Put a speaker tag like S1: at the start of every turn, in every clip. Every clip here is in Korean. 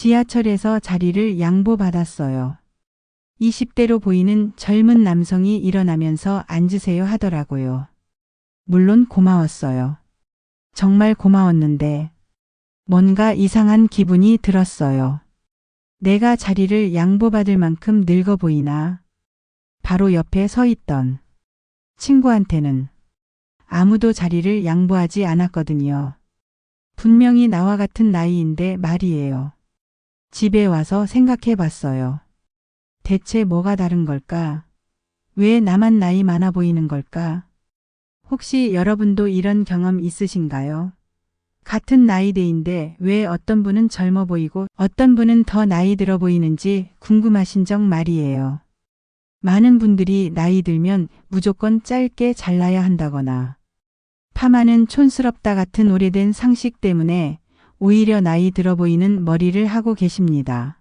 S1: 지하철에서 자리를 양보받았어요. 20대로 보이는 젊은 남성이 일어나면서 앉으세요 하더라고요. 물론 고마웠어요. 정말 고마웠는데 뭔가 이상한 기분이 들었어요. 내가 자리를 양보받을 만큼 늙어 보이나? 바로 옆에 서 있던 친구한테는 아무도 자리를 양보하지 않았거든요. 분명히 나와 같은 나이인데 말이에요. 집에 와서 생각해 봤어요. 대체 뭐가 다른 걸까? 왜 나만 나이 많아 보이는 걸까? 혹시 여러분도 이런 경험 있으신가요? 같은 나이대인데 왜 어떤 분은 젊어 보이고 어떤 분은 더 나이 들어 보이는지 궁금하신 적 말이에요. 많은 분들이 나이 들면 무조건 짧게 잘라야 한다거나 파마는 촌스럽다 같은 오래된 상식 때문에 오히려 나이 들어 보이는 머리를 하고 계십니다.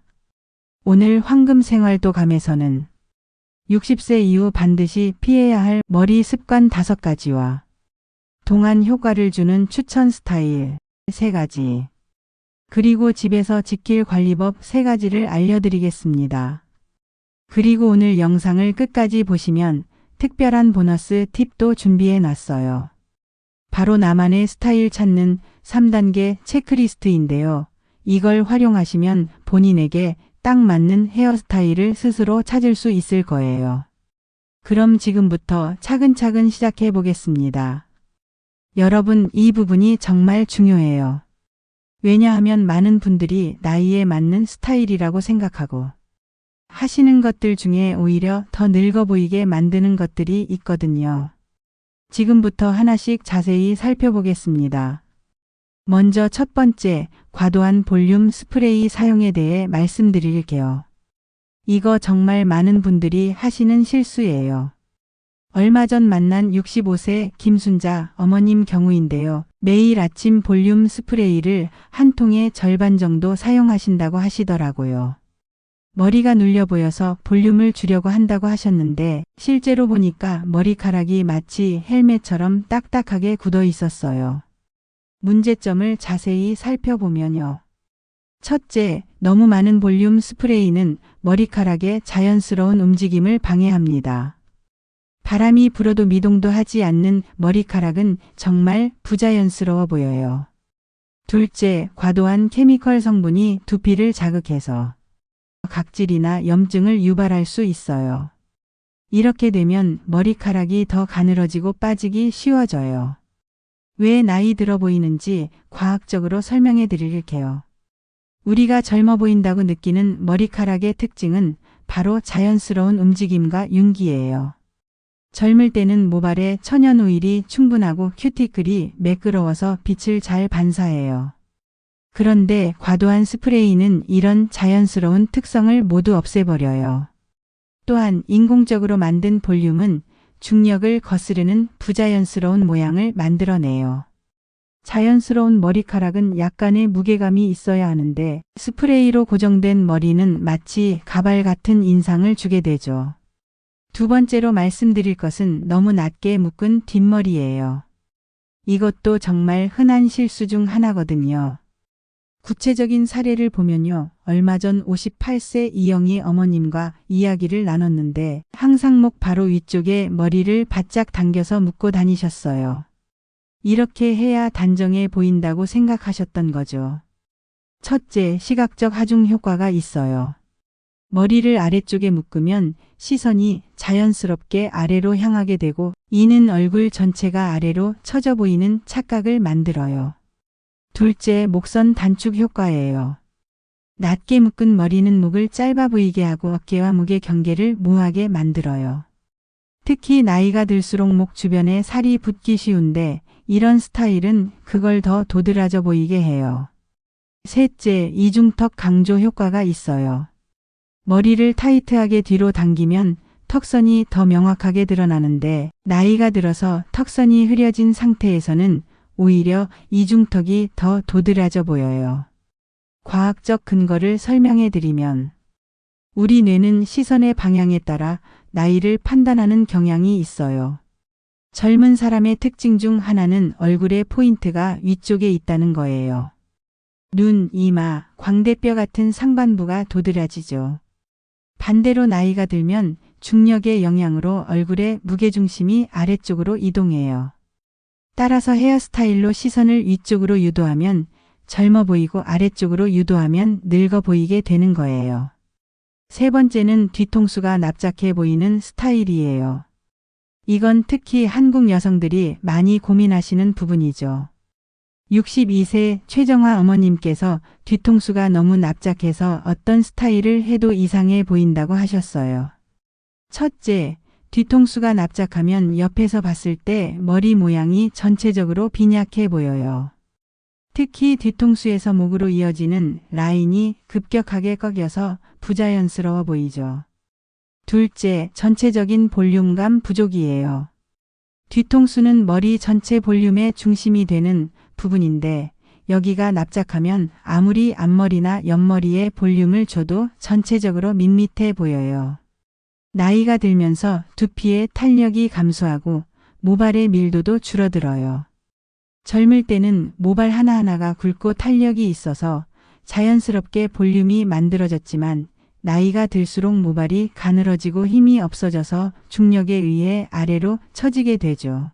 S1: 오늘 황금생활도감에서는 60세 이후 반드시 피해야 할 머리 습관 5가지와 동안 효과를 주는 추천 스타일 3가지, 그리고 집에서 지킬 관리법 3가지를 알려드리겠습니다. 그리고 오늘 영상을 끝까지 보시면 특별한 보너스 팁도 준비해 놨어요. 바로 나만의 스타일 찾는 3단계 체크리스트인데요. 이걸 활용하시면 본인에게 딱 맞는 헤어스타일을 스스로 찾을 수 있을 거예요. 그럼 지금부터 차근차근 시작해 보겠습니다. 여러분, 이 부분이 정말 중요해요. 왜냐하면 많은 분들이 나이에 맞는 스타일이라고 생각하고 하시는 것들 중에 오히려 더 늙어 보이게 만드는 것들이 있거든요. 지금부터 하나씩 자세히 살펴보겠습니다. 먼저 첫 번째, 과도한 볼륨 스프레이 사용에 대해 말씀드릴게요. 이거 정말 많은 분들이 하시는 실수예요. 얼마 전 만난 65세 김순자 어머님 경우인데요. 매일 아침 볼륨 스프레이를 한 통의 절반 정도 사용하신다고 하시더라고요. 머리가 눌려 보여서 볼륨을 주려고 한다고 하셨는데 실제로 보니까 머리카락이 마치 헬멧처럼 딱딱하게 굳어 있었어요. 문제점을 자세히 살펴보면요. 첫째, 너무 많은 볼륨 스프레이는 머리카락의 자연스러운 움직임을 방해합니다. 바람이 불어도 미동도 하지 않는 머리카락은 정말 부자연스러워 보여요. 둘째, 과도한 케미컬 성분이 두피를 자극해서 각질이나 염증을 유발할 수 있어요. 이렇게 되면 머리카락이 더 가늘어지고 빠지기 쉬워져요. 왜 나이 들어 보이는지 과학적으로 설명해 드릴게요. 우리가 젊어 보인다고 느끼는 머리카락의 특징은 바로 자연스러운 움직임과 윤기예요. 젊을 때는 모발에 천연 오일이 충분하고 큐티클이 매끄러워서 빛을 잘 반사해요. 그런데 과도한 스프레이는 이런 자연스러운 특성을 모두 없애버려요. 또한 인공적으로 만든 볼륨은 중력을 거스르는 부자연스러운 모양을 만들어내요. 자연스러운 머리카락은 약간의 무게감이 있어야 하는데 스프레이로 고정된 머리는 마치 가발 같은 인상을 주게 되죠. 두 번째로 말씀드릴 것은 너무 낮게 묶은 뒷머리예요. 이것도 정말 흔한 실수 중 하나거든요. 구체적인 사례를 보면요. 얼마 전 58세 이영희 어머님과 이야기를 나눴는데 항상 목 바로 위쪽에 머리를 바짝 당겨서 묶고 다니셨어요. 이렇게 해야 단정해 보인다고 생각하셨던 거죠. 첫째, 시각적 하중 효과가 있어요. 머리를 아래쪽에 묶으면 시선이 자연스럽게 아래로 향하게 되고 이는 얼굴 전체가 아래로 처져 보이는 착각을 만들어요. 둘째, 목선 단축 효과예요. 낮게 묶은 머리는 목을 짧아 보이게 하고 어깨와 목의 경계를 모호하게 만들어요. 특히 나이가 들수록 목 주변에 살이 붙기 쉬운데 이런 스타일은 그걸 더 도드라져 보이게 해요. 셋째, 이중턱 강조 효과가 있어요. 머리를 타이트하게 뒤로 당기면 턱선이 더 명확하게 드러나는데 나이가 들어서 턱선이 흐려진 상태에서는 오히려 이중턱이 더 도드라져 보여요. 과학적 근거를 설명해 드리면 우리 뇌는 시선의 방향에 따라 나이를 판단하는 경향이 있어요. 젊은 사람의 특징 중 하나는 얼굴의 포인트가 위쪽에 있다는 거예요. 눈, 이마, 광대뼈 같은 상반부가 도드라지죠. 반대로 나이가 들면 중력의 영향으로 얼굴의 무게중심이 아래쪽으로 이동해요. 따라서 헤어스타일로 시선을 위쪽으로 유도하면 젊어 보이고 아래쪽으로 유도하면 늙어 보이게 되는 거예요. 세 번째는 뒤통수가 납작해 보이는 스타일이에요. 이건 특히 한국 여성들이 많이 고민하시는 부분이죠. 62세 최정화 어머님께서 뒤통수가 너무 납작해서 어떤 스타일을 해도 이상해 보인다고 하셨어요. 첫째, 뒤통수가 납작하면 옆에서 봤을 때 머리 모양이 전체적으로 빈약해 보여요. 특히 뒤통수에서 목으로 이어지는 라인이 급격하게 꺾여서 부자연스러워 보이죠. 둘째, 전체적인 볼륨감 부족이에요. 뒤통수는 머리 전체 볼륨의 중심이 되는 부분인데 여기가 납작하면 아무리 앞머리나 옆머리에 볼륨을 줘도 전체적으로 밋밋해 보여요. 나이가 들면서 두피의 탄력이 감소하고 모발의 밀도도 줄어들어요. 젊을 때는 모발 하나하나가 굵고 탄력이 있어서 자연스럽게 볼륨이 만들어졌지만 나이가 들수록 모발이 가늘어지고 힘이 없어져서 중력에 의해 아래로 처지게 되죠.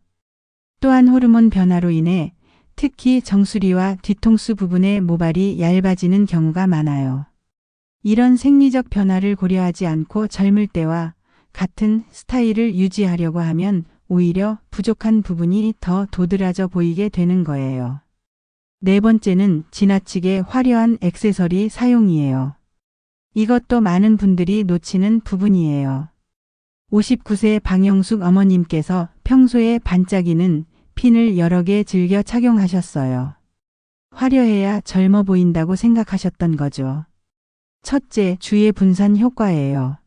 S1: 또한 호르몬 변화로 인해 특히 정수리와 뒤통수 부분의 모발이 얇아지는 경우가 많아요. 이런 생리적 변화를 고려하지 않고 젊을 때와 같은 스타일을 유지하려고 하면 오히려 부족한 부분이 더 도드라져 보이게 되는 거예요. 네 번째는 지나치게 화려한 액세서리 사용이에요. 이것도 많은 분들이 놓치는 부분이에요. 59세 방영숙 어머님께서 평소에 반짝이는 핀을 여러 개 즐겨 착용하셨어요. 화려해야 젊어 보인다고 생각하셨던 거죠. 첫째, 주의 분산 효과예요.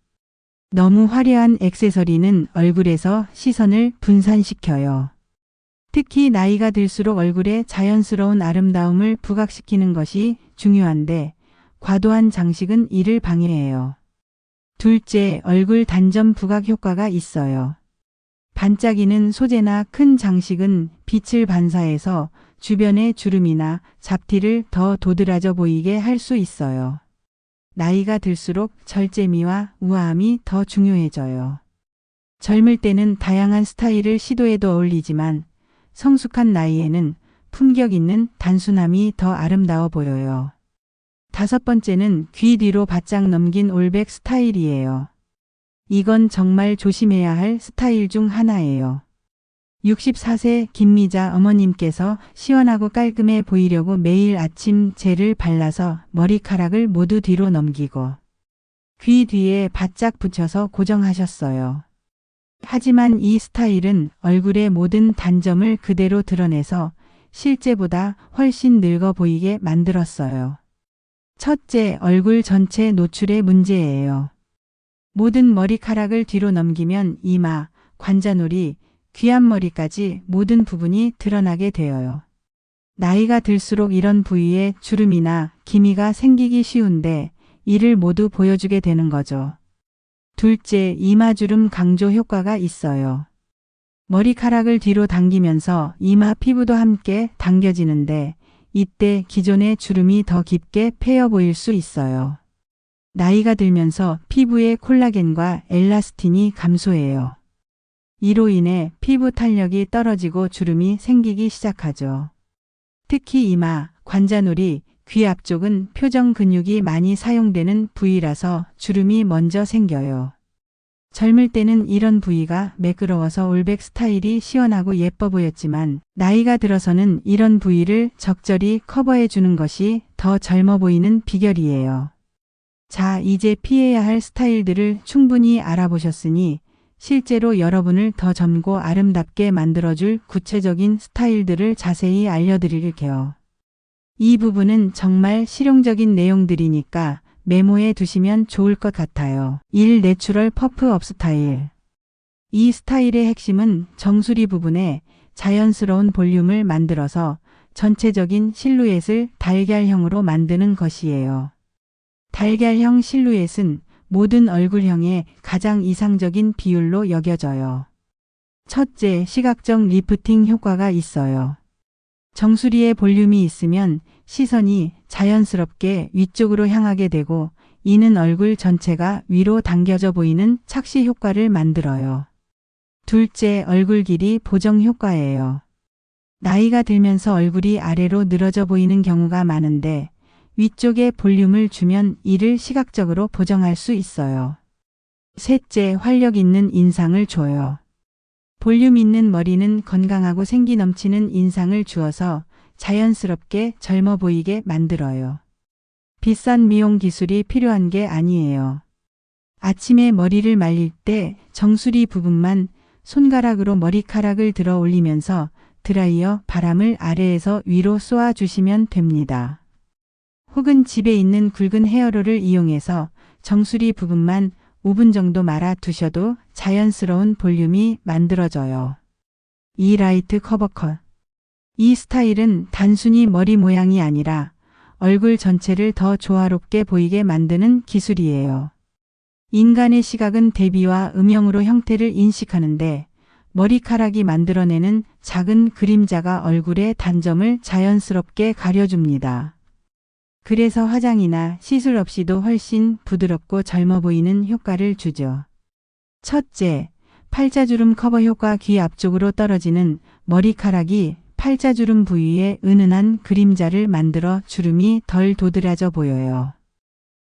S1: 너무 화려한 액세서리는 얼굴에서 시선을 분산시켜요. 특히 나이가 들수록 얼굴에 자연스러운 아름다움을 부각시키는 것이 중요한데 과도한 장식은 이를 방해해요. 둘째, 얼굴 단점 부각 효과가 있어요. 반짝이는 소재나 큰 장식은 빛을 반사해서 주변의 주름이나 잡티를 더 도드라져 보이게 할 수 있어요. 나이가 들수록 절제미와 우아함이 더 중요해져요. 젊을 때는 다양한 스타일을 시도해도 어울리지만 성숙한 나이에는 품격 있는 단순함이 더 아름다워 보여요. 다섯 번째는 귀 뒤로 바짝 넘긴 올백 스타일이에요. 이건 정말 조심해야 할 스타일 중 하나예요. 64세 김미자 어머님께서 시원하고 깔끔해 보이려고 매일 아침 젤을 발라서 머리카락을 모두 뒤로 넘기고 귀 뒤에 바짝 붙여서 고정하셨어요. 하지만 이 스타일은 얼굴의 모든 단점을 그대로 드러내서 실제보다 훨씬 늙어 보이게 만들었어요. 첫째, 얼굴 전체 노출의 문제예요. 모든 머리카락을 뒤로 넘기면 이마, 관자놀이, 귀 앞머리까지 모든 부분이 드러나게 되어요. 나이가 들수록 이런 부위에 주름이나 기미가 생기기 쉬운데 이를 모두 보여주게 되는 거죠. 둘째, 이마주름 강조 효과가 있어요. 머리카락을 뒤로 당기면서 이마 피부도 함께 당겨지는데 이때 기존의 주름이 더 깊게 패여 보일 수 있어요. 나이가 들면서 피부의 콜라겐과 엘라스틴이 감소해요. 이로 인해 피부 탄력이 떨어지고 주름이 생기기 시작하죠. 특히 이마, 관자놀이, 귀 앞쪽은 표정 근육이 많이 사용되는 부위라서 주름이 먼저 생겨요. 젊을 때는 이런 부위가 매끄러워서 올백 스타일이 시원하고 예뻐 보였지만 나이가 들어서는 이런 부위를 적절히 커버해 주는 것이 더 젊어 보이는 비결이에요. 자, 이제 피해야 할 스타일들을 충분히 알아보셨으니 실제로 여러분을 더 젊고 아름답게 만들어줄 구체적인 스타일들을 자세히 알려드릴게요. 이 부분은 정말 실용적인 내용들이니까 메모해 두시면 좋을 것 같아요. 1. 내추럴 퍼프업 스타일. 이 스타일의 핵심은 정수리 부분에 자연스러운 볼륨을 만들어서 전체적인 실루엣을 달걀형으로 만드는 것이에요. 달걀형 실루엣은 모든 얼굴형의 가장 이상적인 비율로 여겨져요. 첫째, 시각적 리프팅 효과가 있어요. 정수리에 볼륨이 있으면 시선이 자연스럽게 위쪽으로 향하게 되고 이는 얼굴 전체가 위로 당겨져 보이는 착시 효과를 만들어요. 둘째, 얼굴 길이 보정 효과예요. 나이가 들면서 얼굴이 아래로 늘어져 보이는 경우가 많은데 위쪽에 볼륨을 주면 이를 시각적으로 보정할 수 있어요. 셋째, 활력 있는 인상을 줘요. 볼륨 있는 머리는 건강하고 생기 넘치는 인상을 주어서 자연스럽게 젊어 보이게 만들어요. 비싼 미용 기술이 필요한 게 아니에요. 아침에 머리를 말릴 때 정수리 부분만 손가락으로 머리카락을 들어 올리면서 드라이어 바람을 아래에서 위로 쏘아 주시면 됩니다. 혹은 집에 있는 굵은 헤어롤을 이용해서 정수리 부분만 5분 정도 말아 두셔도 자연스러운 볼륨이 만들어져요. 이 라이트 커버컷. 이 스타일은 단순히 머리 모양이 아니라 얼굴 전체를 더 조화롭게 보이게 만드는 기술이에요. 인간의 시각은 대비와 음영으로 형태를 인식하는데 머리카락이 만들어내는 작은 그림자가 얼굴의 단점을 자연스럽게 가려줍니다. 그래서 화장이나 시술 없이도 훨씬 부드럽고 젊어 보이는 효과를 주죠. 첫째, 팔자주름 커버 효과. 귀 앞쪽으로 떨어지는 머리카락이 팔자주름 부위에 은은한 그림자를 만들어 주름이 덜 도드라져 보여요.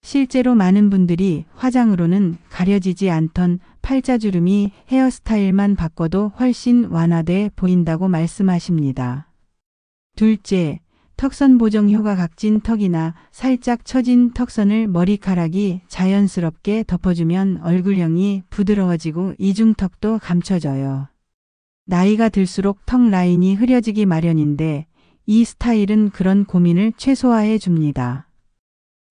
S1: 실제로 많은 분들이 화장으로는 가려지지 않던 팔자주름이 헤어스타일만 바꿔도 훨씬 완화돼 보인다고 말씀하십니다. 둘째, 턱선 보정 효과. 각진 턱이나 살짝 처진 턱선을 머리카락이 자연스럽게 덮어주면 얼굴형이 부드러워지고 이중턱도 감춰져요. 나이가 들수록 턱 라인이 흐려지기 마련인데 이 스타일은 그런 고민을 최소화해 줍니다.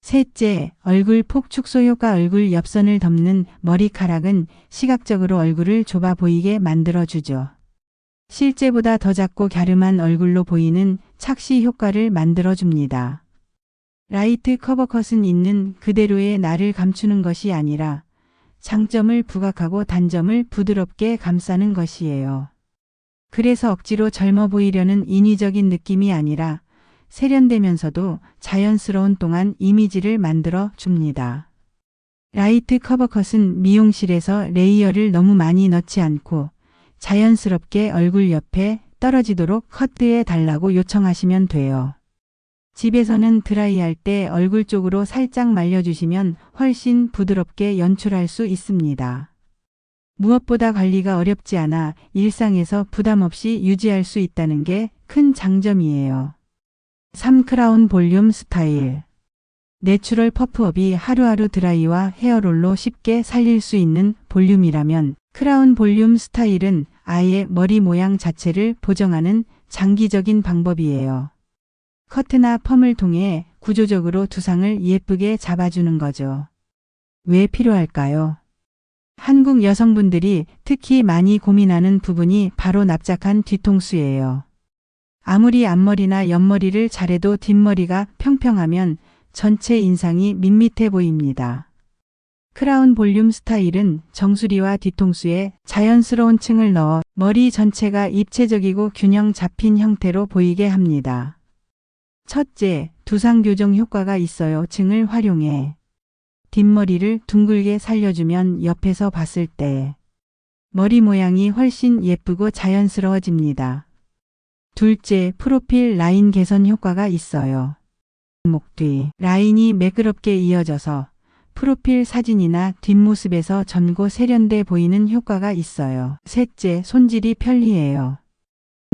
S1: 셋째, 얼굴 폭 축소 효과. 얼굴 옆선을 덮는 머리카락은 시각적으로 얼굴을 좁아 보이게 만들어주죠. 실제보다 더 작고 갸름한 얼굴로 보이는 착시 효과를 만들어줍니다. 라이트 커버컷은 있는 그대로의 나를 감추는 것이 아니라 장점을 부각하고 단점을 부드럽게 감싸는 것이에요. 그래서 억지로 젊어 보이려는 인위적인 느낌이 아니라 세련되면서도 자연스러운 동안 이미지를 만들어 줍니다. 라이트 커버컷은 미용실에서 레이어를 너무 많이 넣지 않고 자연스럽게 얼굴 옆에 떨어지도록 커트해 달라고 요청하시면 돼요. 집에서는 드라이할 때 얼굴 쪽으로 살짝 말려주시면 훨씬 부드럽게 연출할 수 있습니다. 무엇보다 관리가 어렵지 않아 일상에서 부담 없이 유지할 수 있다는 게 큰 장점이에요. 3. 크라운 볼륨 스타일. 내추럴 퍼프업이 하루하루 드라이와 헤어롤로 쉽게 살릴 수 있는 볼륨이라면 크라운 볼륨 스타일은 아예 머리 모양 자체를 보정하는 장기적인 방법이에요. 커트나 펌을 통해 구조적으로 두상을 예쁘게 잡아주는 거죠. 왜 필요할까요? 한국 여성분들이 특히 많이 고민하는 부분이 바로 납작한 뒤통수예요. 아무리 앞머리나 옆머리를 잘해도 뒷머리가 평평하면 전체 인상이 밋밋해 보입니다. 크라운 볼륨 스타일은 정수리와 뒤통수에 자연스러운 층을 넣어 머리 전체가 입체적이고 균형 잡힌 형태로 보이게 합니다. 첫째, 두상 교정 효과가 있어요. 층을 활용해 뒷머리를 둥글게 살려주면 옆에서 봤을 때 머리 모양이 훨씬 예쁘고 자연스러워집니다. 둘째, 프로필 라인 개선 효과가 있어요. 목 뒤 라인이 매끄럽게 이어져서 프로필 사진이나 뒷모습에서 젊고 세련돼 보이는 효과가 있어요. 셋째, 손질이 편리해요.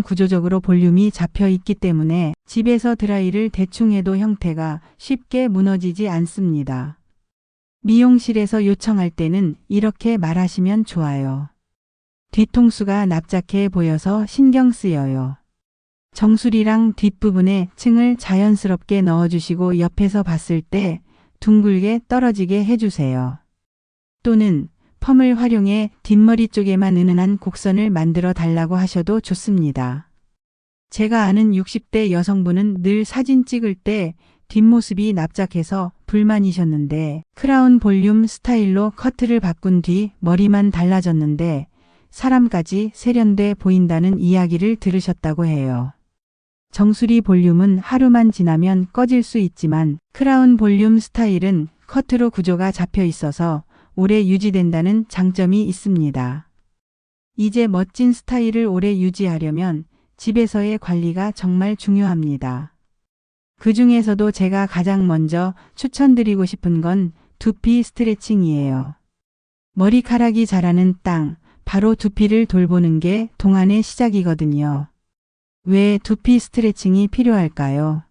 S1: 구조적으로 볼륨이 잡혀 있기 때문에 집에서 드라이를 대충 해도 형태가 쉽게 무너지지 않습니다. 미용실에서 요청할 때는 이렇게 말하시면 좋아요. 뒤통수가 납작해 보여서 신경 쓰여요. 정수리랑 뒷부분에 층을 자연스럽게 넣어주시고 옆에서 봤을 때 둥글게 떨어지게 해주세요. 또는 펌을 활용해 뒷머리 쪽에만 은은한 곡선을 만들어 달라고 하셔도 좋습니다. 제가 아는 60대 여성분은 늘 사진 찍을 때 뒷모습이 납작해서 불만이셨는데 크라운 볼륨 스타일로 커트를 바꾼 뒤 머리만 달라졌는데 사람까지 세련돼 보인다는 이야기를 들으셨다고 해요. 정수리 볼륨은 하루만 지나면 꺼질 수 있지만 크라운 볼륨 스타일은 커트로 구조가 잡혀 있어서 오래 유지된다는 장점이 있습니다. 이제 멋진 스타일을 오래 유지하려면 집에서의 관리가 정말 중요합니다. 그 중에서도 제가 가장 먼저 추천드리고 싶은 건 두피 스트레칭이에요. 머리카락이 자라는 땅, 바로 두피를 돌보는 게 동안의 시작이거든요. 왜 두피 스트레칭이 필요할까요?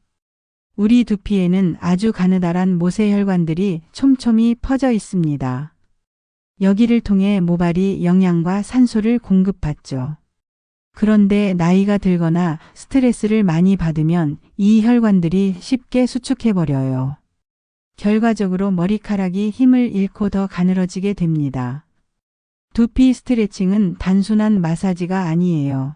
S1: 우리 두피에는 아주 가느다란 모세혈관들이 촘촘히 퍼져 있습니다. 여기를 통해 모발이 영양과 산소를 공급받죠. 그런데 나이가 들거나 스트레스를 많이 받으면 이 혈관들이 쉽게 수축해버려요. 결과적으로 머리카락이 힘을 잃고 더 가늘어지게 됩니다. 두피 스트레칭은 단순한 마사지가 아니에요.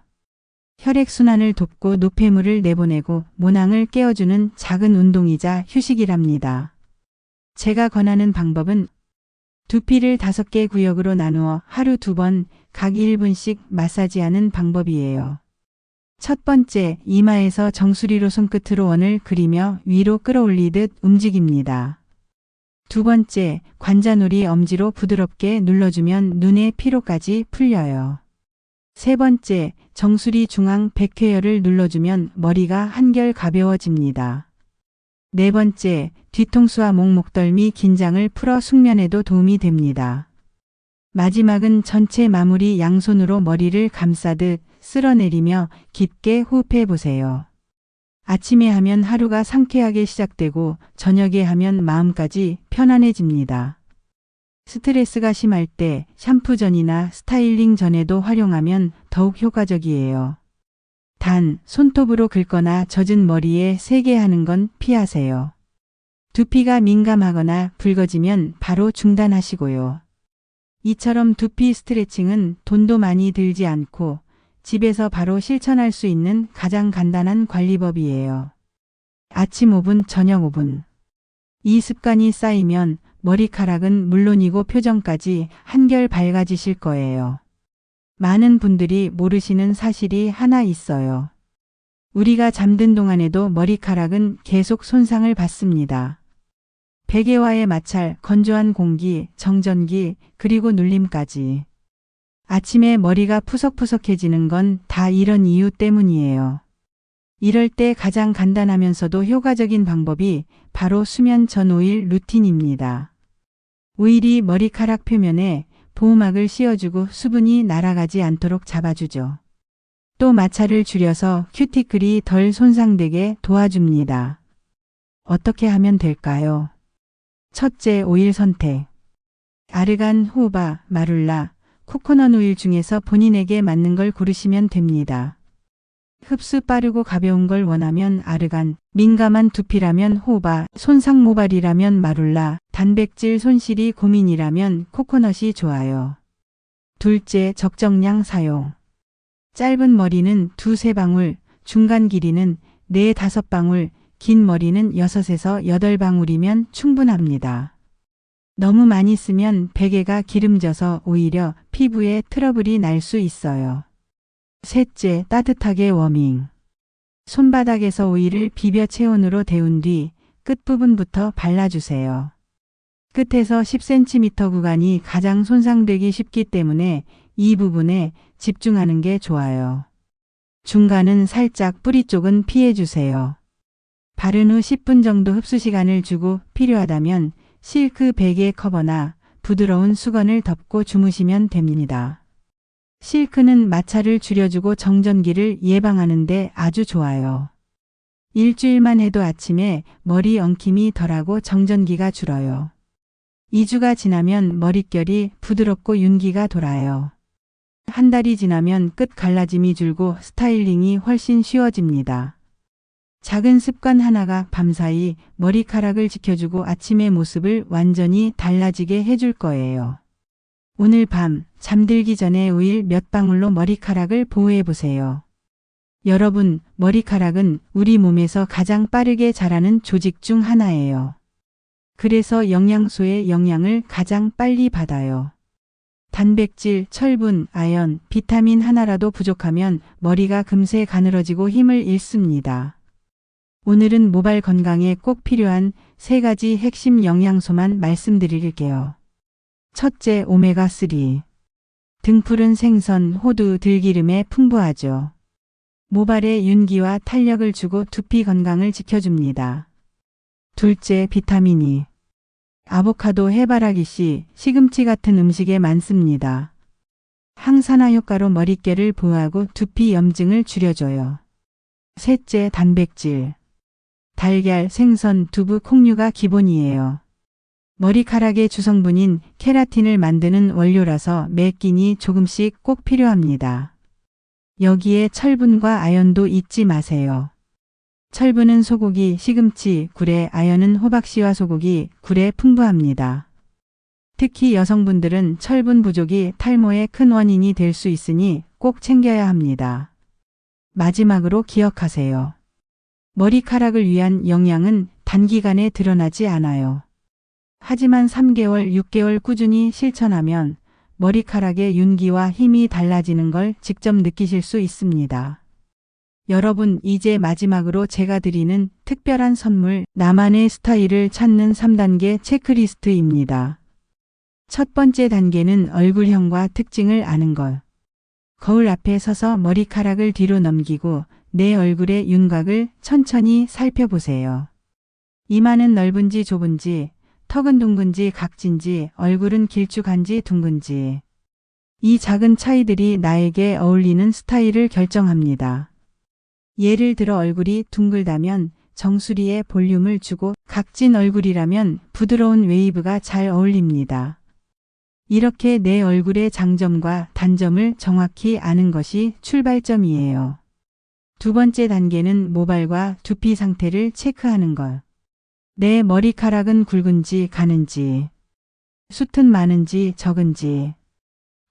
S1: 혈액순환을 돕고 노폐물을 내보내고 모낭을 깨워주는 작은 운동이자 휴식이랍니다. 제가 권하는 방법은 두피를 5개 구역으로 나누어 하루 2번 각 1분씩 마사지하는 방법이에요. 첫 번째, 이마에서 정수리로 손끝으로 원을 그리며 위로 끌어올리듯 움직입니다. 두 번째, 관자놀이 엄지로 부드럽게 눌러주면 눈의 피로까지 풀려요. 세 번째, 정수리 중앙 백회열을 눌러주면 머리가 한결 가벼워집니다. 네 번째, 뒤통수와 목목덜미 긴장을 풀어 숙면에도 도움이 됩니다. 마지막은 전체 마무리 양손으로 머리를 감싸듯 쓸어내리며 깊게 호흡해 보세요. 아침에 하면 하루가 상쾌하게 시작되고 저녁에 하면 마음까지 편안해집니다. 스트레스가 심할 때 샴푸 전이나 스타일링 전에도 활용하면 더욱 효과적이에요. 단, 손톱으로 긁거나 젖은 머리에 세게 하는 건 피하세요. 두피가 민감하거나 붉어지면 바로 중단하시고요. 이처럼 두피 스트레칭은 돈도 많이 들지 않고 집에서 바로 실천할 수 있는 가장 간단한 관리법이에요. 아침 5분, 저녁 5분. 이 습관이 쌓이면 머리카락은 물론이고 표정까지 한결 밝아지실 거예요. 많은 분들이 모르시는 사실이 하나 있어요. 우리가 잠든 동안에도 머리카락은 계속 손상을 받습니다. 베개와의 마찰, 건조한 공기, 정전기, 그리고 눌림까지. 아침에 머리가 푸석푸석해지는 건 다 이런 이유 때문이에요. 이럴 때 가장 간단하면서도 효과적인 방법이 바로 수면 전 오일 루틴입니다. 오일이 머리카락 표면에 보호막을 씌워주고 수분이 날아가지 않도록 잡아주죠. 또 마찰을 줄여서 큐티클이 덜 손상되게 도와줍니다. 어떻게 하면 될까요? 첫째, 오일 선택. 아르간, 호바, 마룰라, 코코넛 오일 중에서 본인에게 맞는 걸 고르시면 됩니다. 흡수 빠르고 가벼운 걸 원하면 아르간, 민감한 두피라면 호바, 손상 모발이라면 마룰라, 단백질 손실이 고민이라면 코코넛이 좋아요. 둘째, 적정량 사용. 짧은 머리는 2~3방울, 중간 길이는 4~5방울, 긴 머리는 6에서 8방울이면 충분합니다. 너무 많이 쓰면 베개가 기름져서 오히려 피부에 트러블이 날 수 있어요. 셋째, 따뜻하게 워밍. 손바닥에서 오일을 비벼 체온으로 데운 뒤 끝부분부터 발라주세요. 끝에서 10cm 구간이 가장 손상되기 쉽기 때문에 이 부분에 집중하는 게 좋아요. 중간은 살짝, 뿌리 쪽은 피해주세요. 바른 후 10분 정도 흡수 시간을 주고 필요하다면 실크 베개 커버나 부드러운 수건을 덮고 주무시면 됩니다. 실크는 마찰을 줄여주고 정전기를 예방하는 데 아주 좋아요. 일주일만 해도 아침에 머리 엉킴이 덜하고 정전기가 줄어요. 2주가 지나면 머릿결이 부드럽고 윤기가 돌아요. 한 달이 지나면 끝 갈라짐이 줄고 스타일링이 훨씬 쉬워집니다. 작은 습관 하나가 밤사이 머리카락을 지켜주고 아침의 모습을 완전히 달라지게 해줄 거예요. 오늘 밤 잠들기 전에 오일 몇 방울로 머리카락을 보호해 보세요. 여러분, 머리카락은 우리 몸에서 가장 빠르게 자라는 조직 중 하나예요. 그래서 영양소의 영향을 가장 빨리 받아요. 단백질, 철분, 아연, 비타민 하나라도 부족하면 머리가 금세 가늘어지고 힘을 잃습니다. 오늘은 모발 건강에 꼭 필요한 3가지 핵심 영양소만 말씀드릴게요. 첫째, 오메가3. 등푸른 생선, 호두, 들기름에 풍부하죠. 모발에 윤기와 탄력을 주고 두피 건강을 지켜줍니다. 둘째, 비타민 E. 아보카도, 해바라기씨, 시금치 같은 음식에 많습니다. 항산화 효과로 머릿결을 보호하고 두피 염증을 줄여줘요. 셋째, 단백질. 달걀, 생선, 두부, 콩류가 기본이에요. 머리카락의 주성분인 케라틴을 만드는 원료라서 매 끼니 조금씩 꼭 필요합니다. 여기에 철분과 아연도 잊지 마세요. 철분은 소고기, 시금치, 굴에, 아연은 호박씨와 소고기, 굴에 풍부합니다. 특히 여성분들은 철분 부족이 탈모의 큰 원인이 될 수 있으니 꼭 챙겨야 합니다. 마지막으로 기억하세요. 머리카락을 위한 영양은 단기간에 드러나지 않아요. 하지만 3개월, 6개월 꾸준히 실천하면 머리카락의 윤기와 힘이 달라지는 걸 직접 느끼실 수 있습니다. 여러분, 이제 마지막으로 제가 드리는 특별한 선물, 나만의 스타일을 찾는 3단계 체크리스트입니다. 첫 번째 단계는 얼굴형과 특징을 아는 것. 거울 앞에 서서 머리카락을 뒤로 넘기고 내 얼굴의 윤곽을 천천히 살펴보세요. 이마는 넓은지 좁은지, 턱은 둥근지 각진지, 얼굴은 길쭉한지 둥근지. 이 작은 차이들이 나에게 어울리는 스타일을 결정합니다. 예를 들어 얼굴이 둥글다면 정수리에 볼륨을 주고 각진 얼굴이라면 부드러운 웨이브가 잘 어울립니다. 이렇게 내 얼굴의 장점과 단점을 정확히 아는 것이 출발점이에요. 두 번째 단계는 모발과 두피 상태를 체크하는 것. 내 머리카락은 굵은지 가는지, 숱은 많은지 적은지,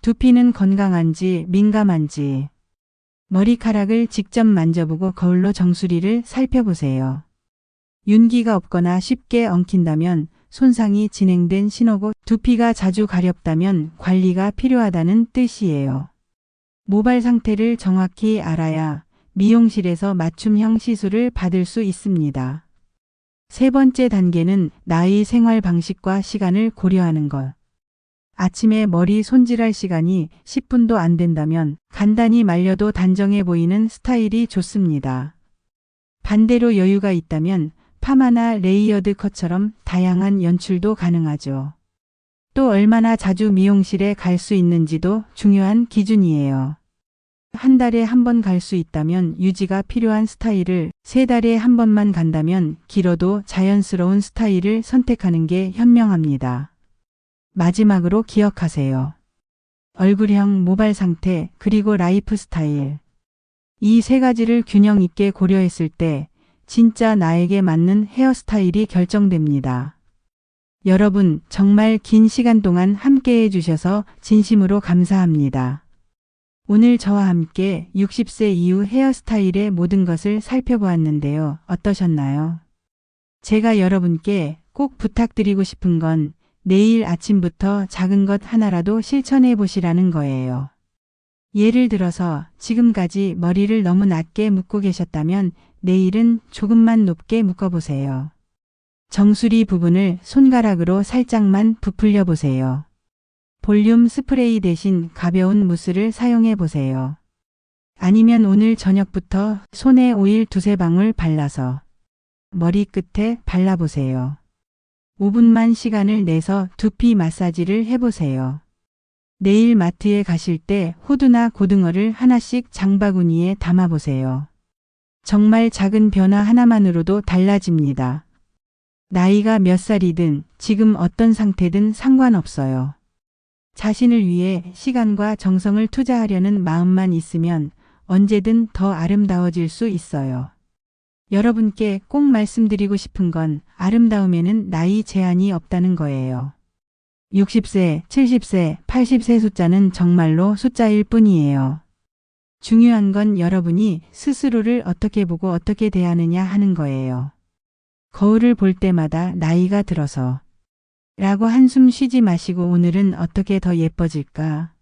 S1: 두피는 건강한지 민감한지, 머리카락을 직접 만져보고 거울로 정수리를 살펴보세요. 윤기가 없거나 쉽게 엉킨다면 손상이 진행된 신호고, 두피가 자주 가렵다면 관리가 필요하다는 뜻이에요. 모발 상태를 정확히 알아야 미용실에서 맞춤형 시술을 받을 수 있습니다. 세 번째 단계는 나의 생활 방식과 시간을 고려하는 것. 아침에 머리 손질할 시간이 10분도 안 된다면 간단히 말려도 단정해 보이는 스타일이 좋습니다. 반대로 여유가 있다면 파마나 레이어드 컷처럼 다양한 연출도 가능하죠. 또 얼마나 자주 미용실에 갈 수 있는지도 중요한 기준이에요. 한 달에 한 번 갈 수 있다면 유지가 필요한 스타일을, 3달에 한 번만 간다면 길어도 자연스러운 스타일을 선택하는 게 현명합니다. 마지막으로 기억하세요. 얼굴형, 모발 상태, 그리고 라이프 스타일. 이 3가지를 균형 있게 고려했을 때 진짜 나에게 맞는 헤어스타일이 결정됩니다. 여러분, 정말 긴 시간 동안 함께 해주셔서 진심으로 감사합니다. 오늘 저와 함께 60세 이후 헤어스타일의 모든 것을 살펴보았는데요. 어떠셨나요? 제가 여러분께 꼭 부탁드리고 싶은 건 내일 아침부터 작은 것 하나라도 실천해 보시라는 거예요. 예를 들어서 지금까지 머리를 너무 낮게 묶고 계셨다면 내일은 조금만 높게 묶어보세요. 정수리 부분을 손가락으로 살짝만 부풀려 보세요. 볼륨 스프레이 대신 가벼운 무스를 사용해 보세요. 아니면 오늘 저녁부터 손에 오일 2-3방울 발라서 머리끝에 발라보세요. 5분만 시간을 내서 두피 마사지를 해보세요. 내일 마트에 가실 때 호두나 고등어를 하나씩 장바구니에 담아보세요. 정말 작은 변화 하나만으로도 달라집니다. 나이가 몇 살이든 지금 어떤 상태든 상관없어요. 자신을 위해 시간과 정성을 투자하려는 마음만 있으면 언제든 더 아름다워질 수 있어요. 여러분께 꼭 말씀드리고 싶은 건 아름다움에는 나이 제한이 없다는 거예요. 60세, 70세, 80세 숫자는 정말로 숫자일 뿐이에요. 중요한 건 여러분이 스스로를 어떻게 보고 어떻게 대하느냐 하는 거예요. 거울을 볼 때마다 나이가 들어서 라고 한숨 쉬지 마시고 오늘은 어떻게 더 예뻐질까?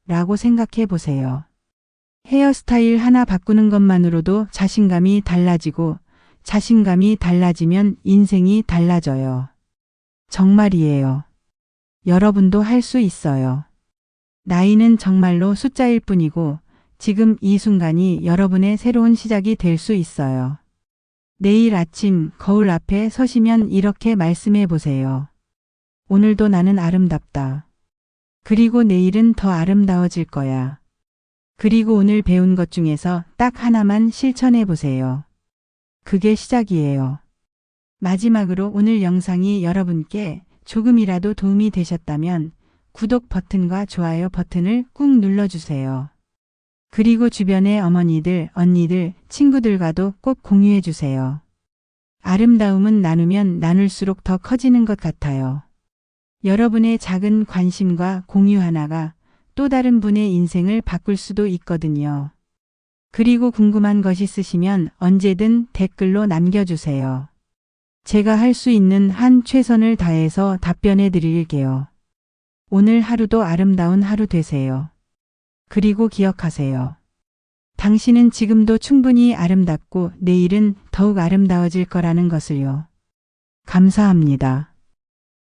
S1: 라고 생각해 보세요. 헤어스타일 하나 바꾸는 것만으로도 자신감이 달라지고 자신감이 달라지면 인생이 달라져요. 정말이에요. 여러분도 할 수 있어요. 나이는 정말로 숫자일 뿐이고 지금 이 순간이 여러분의 새로운 시작이 될 수 있어요. 내일 아침 거울 앞에 서시면 이렇게 말씀해 보세요. 오늘도 나는 아름답다. 그리고 내일은 더 아름다워질 거야. 그리고 오늘 배운 것 중에서 딱 하나만 실천해 보세요. 그게 시작이에요. 마지막으로 오늘 영상이 여러분께 조금이라도 도움이 되셨다면 구독 버튼과 좋아요 버튼을 꾹 눌러주세요. 그리고 주변의 어머니들, 언니들, 친구들과도 꼭 공유해 주세요. 아름다움은 나누면 나눌수록 더 커지는 것 같아요. 여러분의 작은 관심과 공유 하나가 또 다른 분의 인생을 바꿀 수도 있거든요. 그리고 궁금한 것 있으시면 언제든 댓글로 남겨주세요. 제가 할 수 있는 한 최선을 다해서 답변해 드릴게요. 오늘 하루도 아름다운 하루 되세요. 그리고 기억하세요. 당신은 지금도 충분히 아름답고 내일은 더욱 아름다워질 거라는 것을요. 감사합니다.